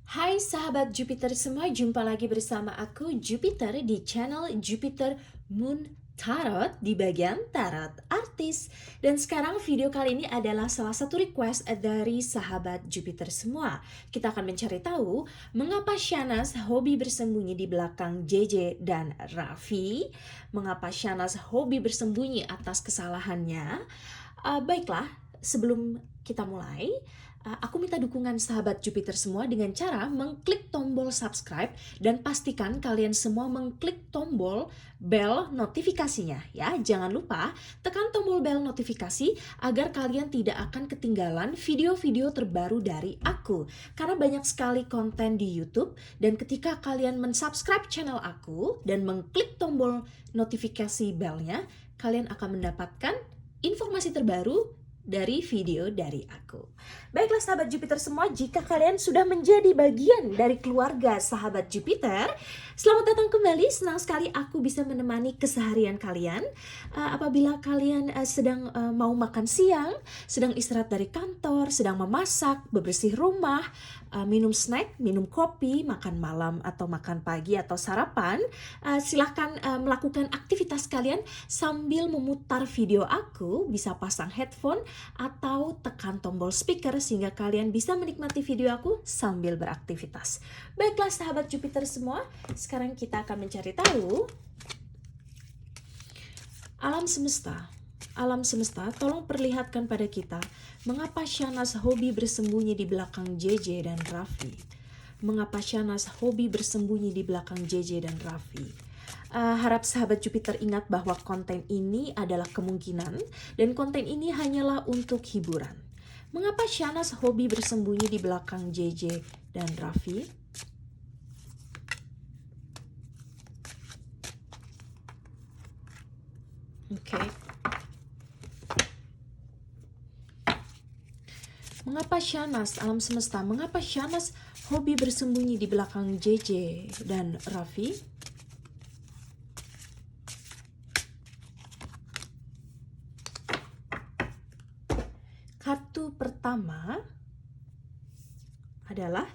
Hai sahabat Jupiter semua, jumpa lagi bersama aku Jupiter di channel Jupiter Moon Tarot di bagian Tarot Artis. Dan sekarang video kali ini adalah salah satu request dari sahabat Jupiter semua. Kita akan mencari tahu mengapa Shahnaz hobi bersembunyi di belakang JJ dan Raffi. Mengapa Shahnaz hobi bersembunyi atas kesalahannya. Baiklah, sebelum kita mulai, aku minta dukungan sahabat Jupiter semua dengan cara mengklik tombol subscribe dan pastikan kalian semua mengklik tombol bell notifikasinya ya. Jangan lupa tekan tombol bell notifikasi agar kalian tidak akan ketinggalan video-video terbaru dari aku. Karena banyak sekali konten di YouTube dan ketika kalian mensubscribe channel aku dan mengklik tombol notifikasi bellnya, kalian akan mendapatkan informasi terbaru dari video dari aku. Baiklah sahabat Jupiter semua, jika kalian sudah menjadi bagian dari keluarga sahabat Jupiter, selamat datang kembali. Senang sekali aku bisa menemani keseharian kalian. Apabila kalian sedang mau makan siang, sedang istirahat dari kantor, sedang memasak, bebersih rumah, minum snack, minum kopi, makan malam atau makan pagi atau sarapan, silahkan melakukan aktivitas kalian sambil memutar video aku. Bisa pasang headphone atau tekan tombol speaker sehingga kalian bisa menikmati video aku sambil beraktivitas. Baiklah sahabat Jupiter semua, sekarang kita akan mencari tahu alam semesta. Alam semesta, tolong perlihatkan pada kita mengapa Shahnaz hobi bersembunyi di belakang JJ dan Raffi. Mengapa Shahnaz hobi bersembunyi di belakang JJ dan Raffi. Harap sahabat Jupiter ingat bahwa konten ini adalah kemungkinan dan konten ini hanyalah untuk hiburan. Mengapa Shahnaz hobi bersembunyi di belakang JJ dan Raffi? Oke. Mengapa Shahnaz, alam semesta, mengapa Shahnaz hobi bersembunyi di belakang JJ dan Raffi? Kartu pertama adalah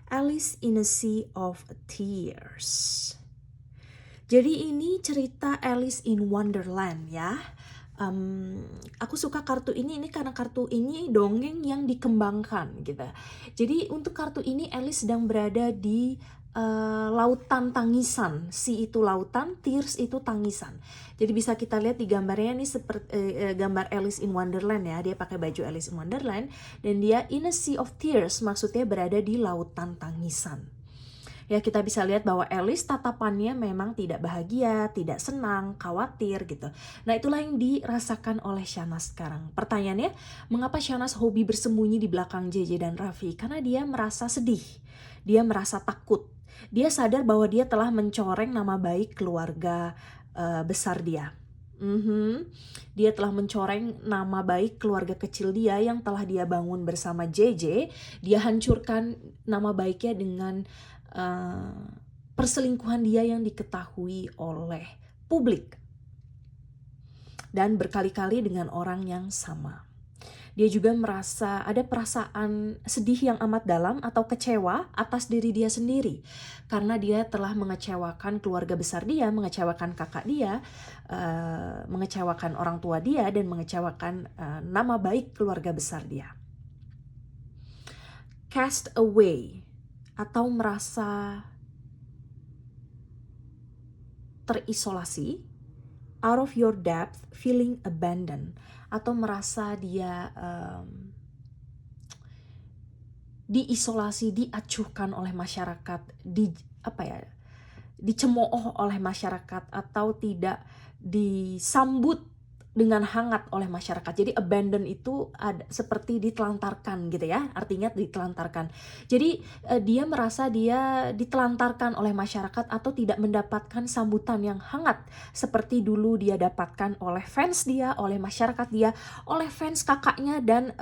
Alice in a Sea of Tears. Jadi ini cerita Alice in Wonderland ya. Aku suka kartu ini karena kartu ini dongeng yang dikembangkan gitu. Jadi untuk kartu ini Alice sedang berada di lautan tangisan. Sea itu lautan, tears itu tangisan. Jadi bisa kita lihat di gambarnya ini seperti gambar Alice in Wonderland ya. Dia pakai baju Alice in Wonderland dan dia in a sea of tears, maksudnya berada di lautan tangisan. Ya, kita bisa lihat bahwa Alice tatapannya memang tidak bahagia, tidak senang, khawatir gitu. Nah, itulah yang dirasakan oleh Shahnaz sekarang. Pertanyaannya, mengapa Shahnaz hobi bersembunyi di belakang JJ dan Raffi? Karena dia merasa sedih, dia merasa takut. Dia sadar bahwa dia telah mencoreng nama baik keluarga besar dia. Dia telah mencoreng nama baik keluarga kecil dia yang telah dia bangun bersama JJ. Dia hancurkan nama baiknya dengan perselingkuhan dia yang diketahui oleh publik dan berkali-kali dengan orang yang sama. Dia juga merasa ada perasaan sedih yang amat dalam atau kecewa atas diri dia sendiri karena dia telah mengecewakan keluarga besar dia, mengecewakan kakak dia, mengecewakan orang tua dia, dan mengecewakan nama baik keluarga besar dia. Cast away atau merasa terisolasi, out of your depth, feeling abandoned, atau merasa dia diisolasi, diacuhkan oleh masyarakat, dicemooh oleh masyarakat, atau tidak disambut dengan hangat oleh masyarakat. Jadi abandon itu seperti ditelantarkan gitu ya, artinya ditelantarkan. Jadi dia merasa dia ditelantarkan oleh masyarakat atau tidak mendapatkan sambutan yang hangat seperti dulu dia dapatkan oleh fans dia, oleh masyarakat dia, oleh fans kakaknya dan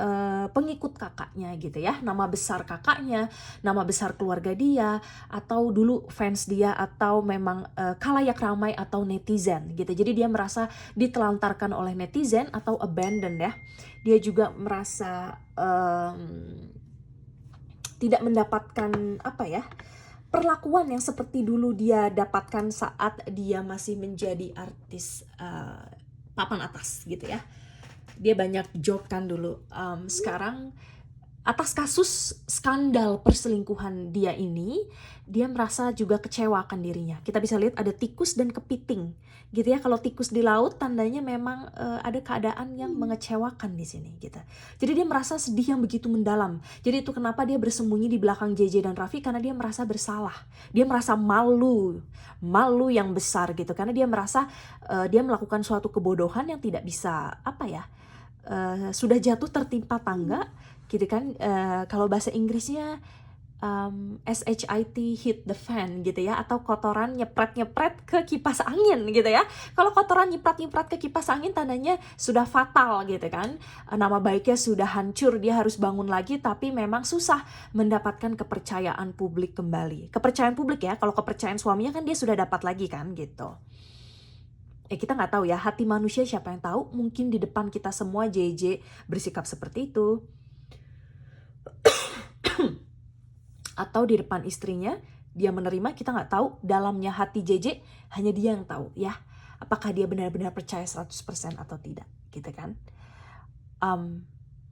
pengikut kakaknya gitu ya. Nama besar kakaknya, nama besar keluarga dia, atau dulu fans dia, atau memang khalayak ramai atau netizen gitu. Jadi dia merasa ditelantarkan oleh netizen atau abandoned ya. Dia juga merasa tidak mendapatkan apa ya, perlakuan yang seperti dulu dia dapatkan saat dia masih menjadi artis papan atas gitu ya. Dia banyak job kan dulu. Sekarang atas kasus skandal perselingkuhan dia ini, dia merasa juga kecewa akan dirinya. Kita bisa lihat ada tikus dan kepiting, gitu ya. Kalau tikus di laut, tandanya memang ada keadaan yang mengecewakan di sini, gitu. Jadi dia merasa sedih yang begitu mendalam. Jadi itu kenapa dia bersembunyi di belakang JJ dan Raffi, karena dia merasa bersalah. Dia merasa malu yang besar gitu, karena dia merasa dia melakukan suatu kebodohan yang tidak bisa apa ya. Sudah jatuh tertimpa tangga gitu kan, kalau bahasa Inggrisnya SHIT, hit the fan gitu ya, atau kotoran nyepret-nyepret ke kipas angin gitu ya. Kalau kotoran nyepret-nyepret ke kipas angin tandanya sudah fatal gitu kan, nama baiknya sudah hancur, dia harus bangun lagi, tapi memang susah mendapatkan kepercayaan publik kembali. Kepercayaan publik ya, kalau kepercayaan suaminya kan dia sudah dapat lagi kan gitu. Kita nggak tahu ya, hati manusia siapa yang tahu, mungkin di depan kita semua JJ bersikap seperti itu. Atau di depan istrinya dia menerima, kita nggak tahu dalamnya hati JJ, hanya dia yang tahu ya. Apakah dia benar-benar percaya 100% atau tidak gitu kan.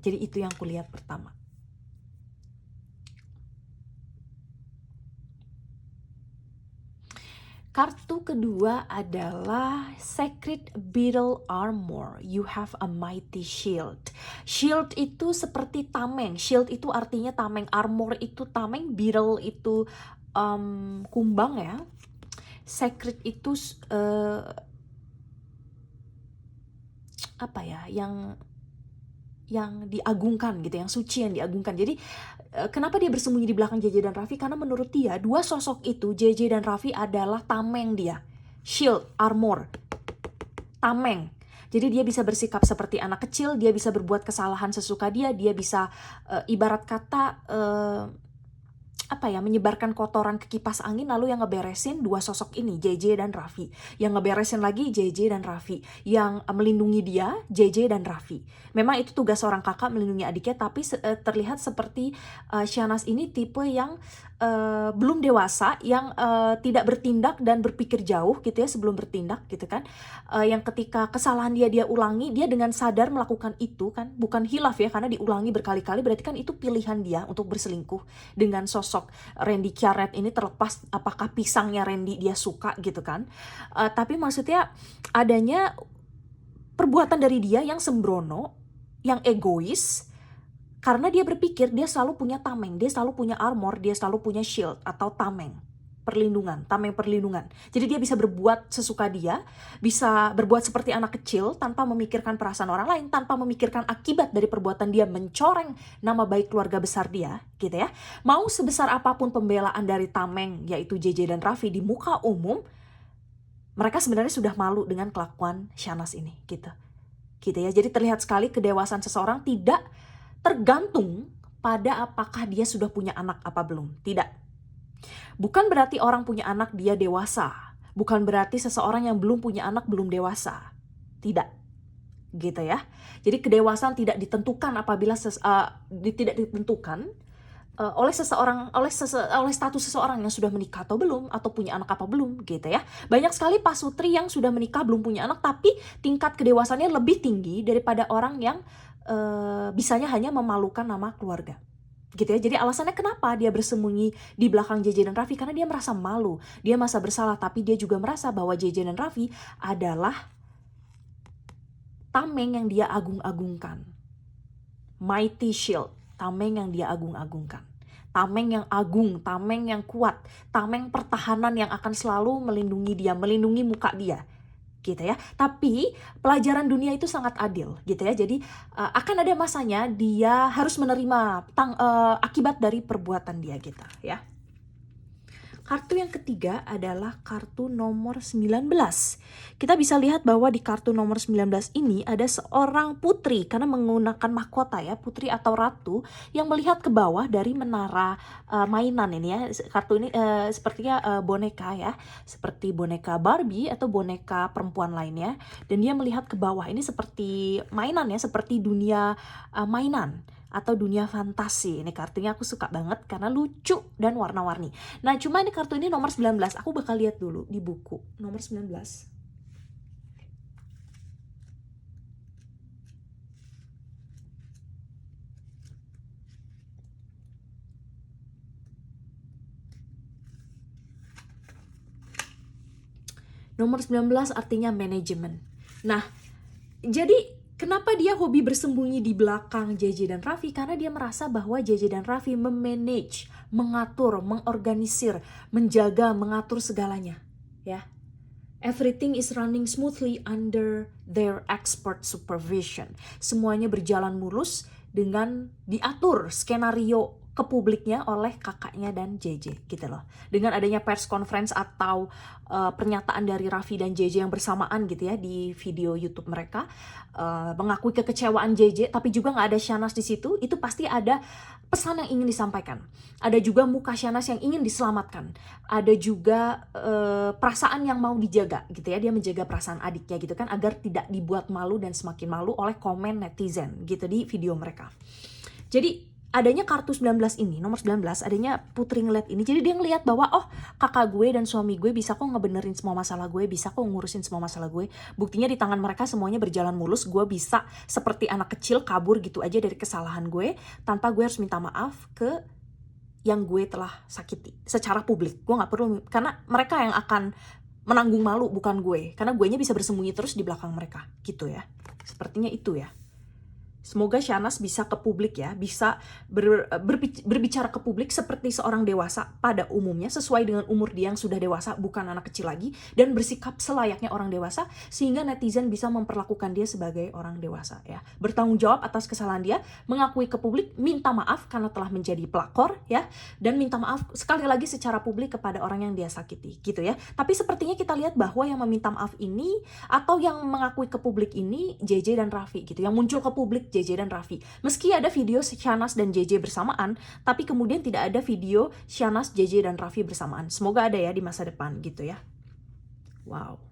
Jadi itu yang kulihat pertama. Kartu kedua adalah Sacred Beetle Armor. You have a mighty shield. Shield itu seperti tameng. Shield itu artinya tameng. Armor itu tameng. Beetle itu kumbang ya. Sacred itu apa ya? Yang diagungkan gitu, yang suci, yang diagungkan. Jadi kenapa dia bersembunyi di belakang JJ dan Raffi? Karena menurut dia, dua sosok itu, JJ dan Raffi, adalah tameng dia. Shield, armor, tameng. Jadi dia bisa bersikap seperti anak kecil, dia bisa berbuat kesalahan sesuka dia bisa ibarat kata menyebarkan kotoran ke kipas angin, lalu yang ngeberesin dua sosok ini, JJ dan Raffi. Yang ngeberesin lagi JJ dan Raffi. Yang melindungi dia, JJ dan Raffi. Memang itu tugas seorang kakak, melindungi adiknya, tapi terlihat seperti Shahnaz ini tipe yang belum dewasa, yang tidak bertindak dan berpikir jauh gitu ya sebelum bertindak gitu kan. Yang ketika kesalahan dia ulangi, dia dengan sadar melakukan itu kan, bukan hilaf ya, karena diulangi berkali-kali, berarti kan itu pilihan dia untuk berselingkuh dengan sosok Randy Kjaeret ini, terlepas apakah pisangnya Randy dia suka gitu kan. Tapi maksudnya adanya perbuatan dari dia yang sembrono, yang egois, karena dia berpikir dia selalu punya tameng, dia selalu punya armor, dia selalu punya shield atau tameng perlindungan, tameng perlindungan. Jadi dia bisa berbuat sesuka dia, bisa berbuat seperti anak kecil tanpa memikirkan perasaan orang lain, tanpa memikirkan akibat dari perbuatan dia mencoreng nama baik keluarga besar dia, gitu ya. Mau sebesar apapun pembelaan dari tameng, yaitu JJ dan Raffi di muka umum, mereka sebenarnya sudah malu dengan kelakuan Shahnaz ini, gitu ya. Jadi terlihat sekali kedewasaan seseorang tidak tergantung pada apakah dia sudah punya anak apa belum. Tidak. Bukan berarti orang punya anak dia dewasa. Bukan berarti seseorang yang belum punya anak belum dewasa. Tidak. Gitu ya. Jadi kedewasaan tidak ditentukan apabila tidak ditentukan oleh seseorang, oleh status seseorang yang sudah menikah atau belum, atau punya anak apa belum, gitu ya. Banyak sekali pasutri yang sudah menikah belum punya anak, tapi tingkat kedewasaannya lebih tinggi daripada orang yang bisanya hanya memalukan nama keluarga, gitu ya. Jadi alasannya kenapa dia bersembunyi di belakang JJ dan Raffi, karena dia merasa malu, dia merasa bersalah, tapi dia juga merasa bahwa JJ dan Raffi adalah tameng yang dia agung-agungkan. Mighty shield, tameng yang dia agung-agungkan. Tameng yang agung, tameng yang kuat, tameng pertahanan yang akan selalu melindungi dia, melindungi muka dia, gitu ya. Tapi pelajaran dunia itu sangat adil, gitu ya. Jadi akan ada masanya dia harus menerima akibat dari perbuatan dia, gitu ya. Kartu yang ketiga adalah kartu nomor 19. Kita bisa lihat bahwa di kartu nomor 19 ini ada seorang putri, karena menggunakan mahkota ya, putri atau ratu yang melihat ke bawah dari menara mainan ini ya. Kartu ini sepertinya boneka ya, seperti boneka Barbie atau boneka perempuan lainnya. Dan dia melihat ke bawah, ini seperti mainan ya, seperti dunia mainan. atau dunia fantasi. Ini kartunya aku suka banget karena lucu dan warna-warni. Nah, cuma ini kartu ini nomor 19. Aku bakal lihat dulu di buku. Nomor 19. Nomor 19 artinya manajemen. Nah, jadi kenapa dia hobi bersembunyi di belakang JJ dan Raffi? Karena dia merasa bahwa JJ dan Raffi memanage, mengatur, mengorganisir, menjaga, mengatur segalanya, ya. Everything is running smoothly under their expert supervision. Semuanya berjalan mulus dengan diatur skenario ke publiknya oleh kakaknya dan JJ gitu loh. Dengan adanya press conference atau pernyataan dari Raffi dan JJ yang bersamaan gitu ya di video YouTube mereka, mengakui kekecewaan JJ, tapi juga nggak ada Shahnaz di situ, itu pasti ada pesan yang ingin disampaikan. Ada juga muka Shahnaz yang ingin diselamatkan. Ada juga perasaan yang mau dijaga gitu ya. Dia menjaga perasaan adiknya gitu kan agar tidak dibuat malu dan semakin malu oleh komen netizen gitu di video mereka. Jadi adanya kartu 19 ini, nomor 19, adanya Putri ngeliat ini. Jadi dia ngeliat bahwa oh, kakak gue dan suami gue bisa kok ngebenerin semua masalah gue, bisa kok ngurusin semua masalah gue. Buktinya di tangan mereka semuanya berjalan mulus. Gue bisa seperti anak kecil kabur gitu aja dari kesalahan gue tanpa gue harus minta maaf ke yang gue telah sakiti secara publik. Gue gak perlu, karena mereka yang akan menanggung malu, bukan gue. Karena guenya bisa bersembunyi terus di belakang mereka gitu ya. Sepertinya itu ya. Semoga Shahnaz bisa ke publik ya, bisa berbicara ke publik seperti seorang dewasa pada umumnya, sesuai dengan umur dia yang sudah dewasa, bukan anak kecil lagi, dan bersikap selayaknya orang dewasa, sehingga netizen bisa memperlakukan dia sebagai orang dewasa ya. Bertanggung jawab atas kesalahan dia, mengakui ke publik, minta maaf karena telah menjadi pelakor ya, dan minta maaf sekali lagi secara publik kepada orang yang dia sakiti gitu ya. Tapi sepertinya kita lihat bahwa yang meminta maaf ini, atau yang mengakui ke publik ini, JJ dan Raffi gitu, yang muncul ke publik JJ dan Raffi. Meski ada video Shahnaz dan JJ bersamaan, tapi kemudian tidak ada video Shahnaz, JJ dan Raffi bersamaan. Semoga ada ya di masa depan gitu ya. Wow.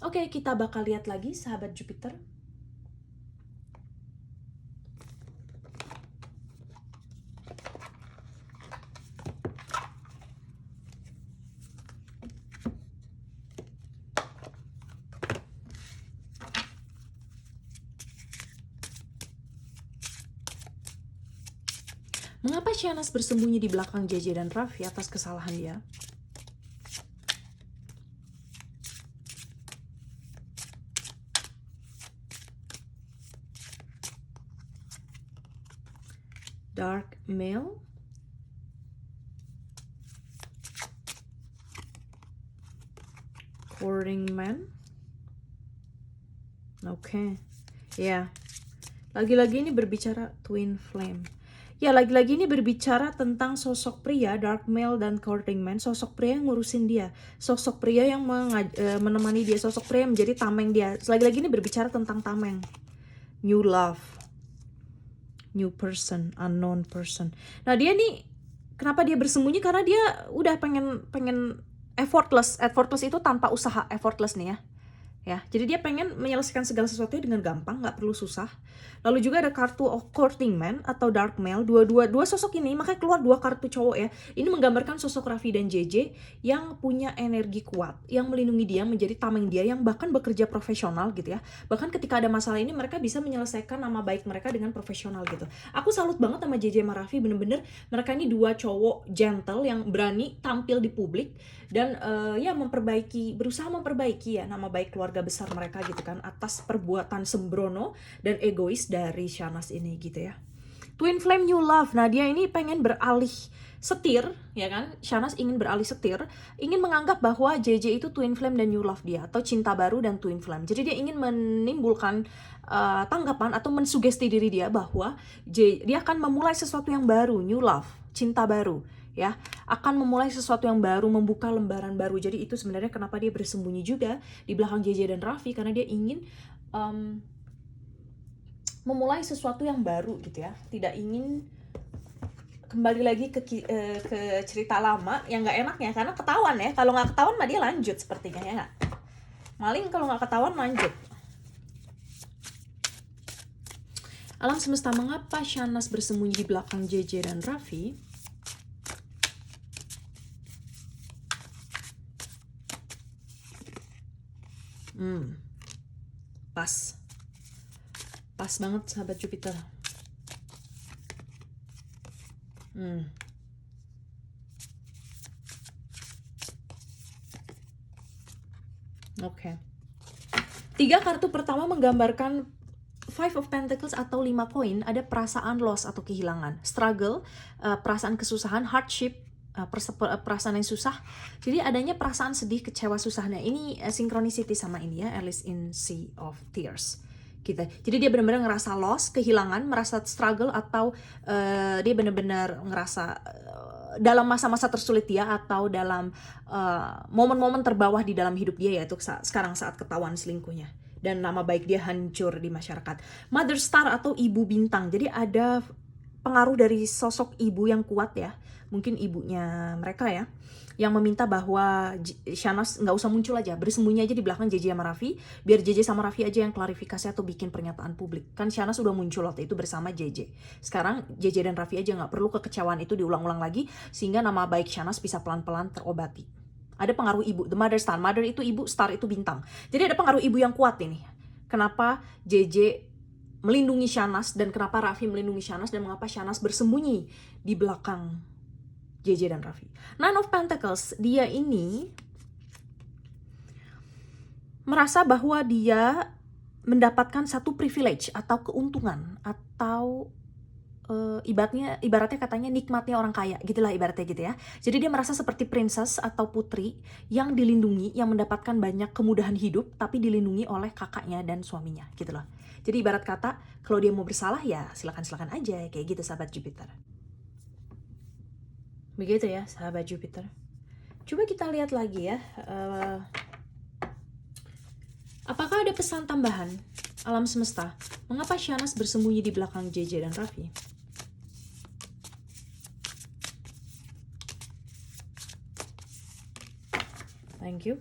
Oke, kita bakal lihat lagi sahabat Jupiter. Mengapa Shahnaz bersembunyi di belakang JJ dan Raffi atas kesalahan dia? Dark Male. Courting Man. Oke. Ya. Lagi-lagi ini berbicara Twin Flame. Ya, lagi-lagi ini berbicara tentang sosok pria, Dark Male dan Courting Man. Sosok pria yang ngurusin dia. Sosok pria yang menemani dia. Sosok pria yang menjadi tameng dia. Lagi-lagi ini berbicara tentang tameng. New love. New person. Unknown person. Nah, dia nih, kenapa dia bersembunyi? Karena dia udah pengen effortless. Effortless itu tanpa usaha. Effortless nih ya. Ya, jadi dia pengen menyelesaikan segala sesuatunya dengan gampang, nggak perlu susah. Lalu juga ada kartu Courting Man atau Dark Male. Dua sosok ini, makanya keluar dua kartu cowok ya. Ini menggambarkan sosok Raffi dan JJ yang punya energi kuat, yang melindungi dia, menjadi tameng dia, yang bahkan bekerja profesional gitu ya. Bahkan ketika ada masalah ini, mereka bisa menyelesaikan nama baik mereka dengan profesional gitu. Aku salut banget sama JJ sama Raffi, bener-bener mereka ini dua cowok gentle yang berani tampil di publik dan ya berusaha memperbaiki ya nama baik keluarga besar mereka gitu kan, atas perbuatan sembrono dan egois dari Shahnaz ini gitu ya. Twin Flame New Love. Nah, dia ini pengen beralih setir ya kan. Shahnaz ingin beralih setir, ingin menganggap bahwa JJ itu Twin Flame dan New Love dia, atau cinta baru dan Twin Flame. Jadi dia ingin menimbulkan tanggapan atau mensugesti diri dia bahwa dia akan memulai sesuatu yang baru, New Love, cinta baru ya, akan memulai sesuatu yang baru, membuka lembaran baru. Jadi itu sebenarnya kenapa dia bersembunyi juga di belakang JJ dan Raffi, karena dia ingin memulai sesuatu yang baru gitu ya, tidak ingin kembali lagi ke cerita lama yang nggak enak ya, karena ketahuan ya. Kalau nggak ketahuan mah dia lanjut sepertinya ya nggak. Maling kalau nggak ketahuan lanjut. Alam semesta, mengapa Shahnaz bersembunyi di belakang JJ dan Raffi? Pas. Pas banget sahabat Jupiter. Oke. 3 kartu pertama menggambarkan Five of Pentacles atau 5 koin, ada perasaan loss atau kehilangan, struggle, perasaan kesusahan, hardship, perasaan yang susah. Jadi adanya perasaan sedih, kecewa, susahnya. Ini synchronicity sama ini ya, Alice in Sea of Tears. Gitu. Jadi dia benar-benar ngerasa loss, kehilangan, merasa struggle, atau dia benar-benar ngerasa dalam masa-masa tersulit dia, atau dalam momen-momen terbawah di dalam hidup dia, yaitu sekarang saat ketahuan selingkuhnya dan nama baik dia hancur di masyarakat. Mother Star atau ibu bintang, jadi ada pengaruh dari sosok ibu yang kuat ya, mungkin ibunya mereka ya, yang meminta bahwa Shahnaz nggak usah muncul aja, bersembunyi aja di belakang JJ sama Raffi, biar JJ sama Raffi aja yang klarifikasi atau bikin pernyataan publik. Kan Shahnaz udah muncul waktu itu bersama JJ. Sekarang JJ dan Raffi aja, nggak perlu kekecewaan itu diulang-ulang lagi, sehingga nama baik Shahnaz bisa pelan-pelan terobati. Ada pengaruh ibu, the mother star, mother itu ibu, star itu bintang. Jadi ada pengaruh ibu yang kuat ini. Kenapa JJ melindungi Shahnaz dan kenapa Raffi melindungi Shahnaz, dan mengapa Shahnaz bersembunyi di belakang JJ dan Raffi. Nine of Pentacles, dia ini merasa bahwa dia mendapatkan satu privilege atau keuntungan, atau ibaratnya katanya nikmatnya orang kaya, gitulah ibaratnya gitu ya. Jadi dia merasa seperti princess atau putri yang dilindungi, yang mendapatkan banyak kemudahan hidup, tapi dilindungi oleh kakaknya dan suaminya, gitu loh. Jadi ibarat kata, kalau dia mau bersalah ya silakan-silakan aja, kayak gitu sahabat Jupiter. Begitu ya sahabat Jupiter. Coba kita lihat lagi ya, apakah ada pesan tambahan alam semesta? Mengapa Shahnaz bersembunyi di belakang JJ dan Raffi? Thank you.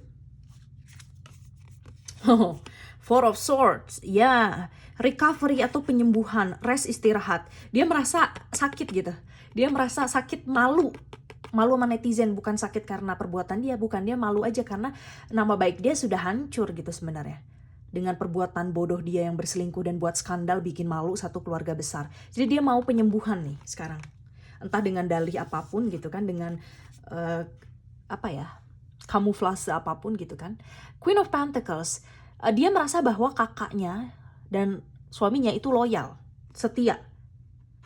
Oh, Four of Swords, ya, recovery atau penyembuhan, rest, istirahat. Dia merasa sakit gitu. Dia merasa sakit, malu sama netizen, bukan sakit karena perbuatan dia, bukan, dia malu aja karena nama baik dia sudah hancur gitu sebenarnya. Dengan perbuatan bodoh dia yang berselingkuh dan buat skandal, bikin malu satu keluarga besar. Jadi dia mau penyembuhan nih sekarang. Entah dengan dalih apapun gitu kan, dengan kamuflase apapun gitu kan. Queen of Pentacles, dia merasa bahwa kakaknya dan suaminya itu loyal, setia,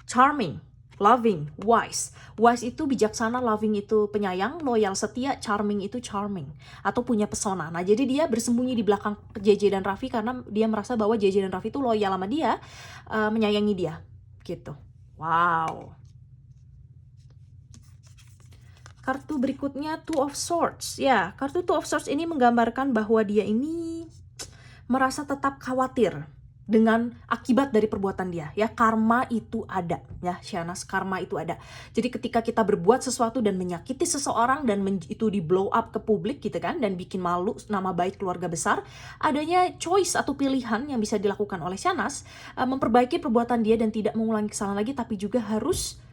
charming, loving, wise. Wise itu bijaksana, loving itu penyayang, loyal, setia, charming itu charming, atau punya pesona. Nah jadi dia bersembunyi di belakang JJ dan Raffi karena dia merasa bahwa JJ dan Raffi itu loyal sama dia, menyayangi dia gitu. Wow. Kartu berikutnya Two of Swords. Ya, kartu Two of Swords ini menggambarkan bahwa dia ini merasa tetap khawatir dengan akibat dari perbuatan dia. Ya, karma itu ada. Ya, Shahnaz, karma itu ada. Jadi ketika kita berbuat sesuatu dan menyakiti seseorang dan itu di blow up ke publik gitu kan, dan bikin malu nama baik keluarga besar, adanya choice atau pilihan yang bisa dilakukan oleh Shahnaz, memperbaiki perbuatan dia dan tidak mengulangi kesalahan lagi, tapi juga harus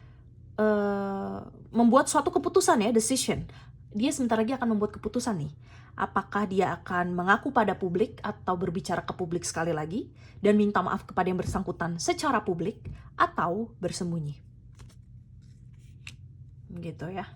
membuat suatu keputusan ya, decision. Dia sebentar lagi akan membuat keputusan nih. Apakah dia akan mengaku pada publik atau berbicara ke publik sekali lagi dan minta maaf kepada yang bersangkutan secara publik, atau bersembunyi. Gitu ya.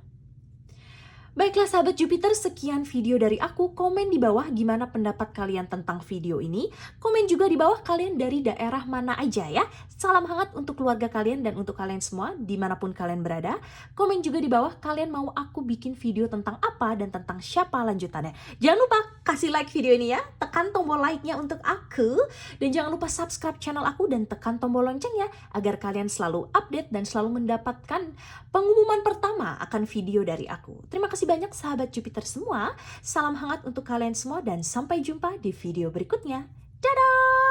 Baiklah sahabat Jupiter, sekian video dari aku. Komen di bawah gimana pendapat kalian tentang video ini. Komen juga di bawah kalian dari daerah mana aja ya. Salam hangat untuk keluarga kalian dan untuk kalian semua dimanapun kalian berada. Komen juga di bawah kalian mau aku bikin video tentang apa dan tentang siapa lanjutannya. Jangan lupa kasih like video ini ya. Tekan tombol like-nya untuk aku. Dan jangan lupa subscribe channel aku dan tekan tombol loncengnya agar kalian selalu update dan selalu mendapatkan pengumuman pertama akan video dari aku. Terima kasih banyak sahabat Jupiter semua. Salam hangat untuk kalian semua dan sampai jumpa di video berikutnya. Dadah!